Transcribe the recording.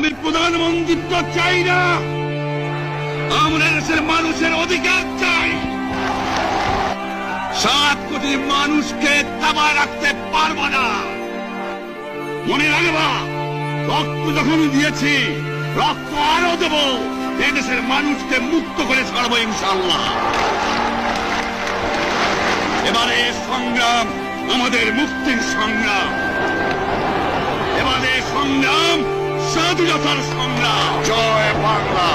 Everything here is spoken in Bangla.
আমি প্রধানমন্ত্রিত্ব চাই না, আমরা দেশের মানুষের অধিকার চাই। 7 কোটি মানুষকে দাবায় রাখতে পারবো না। মনে রাখবা, রক্ত যখন দিয়েছি, রক্ত আরো দেব। এদেশের মানুষকে মুক্ত করে ছাড়বো ইনশাআল্লাহ। এবারে সংগ্রাম আমাদের মুক্তির সংগ্রাম, এবারে সংগ্রাম স্বাধীনতার সংগ্রাম। জয় বাংলা।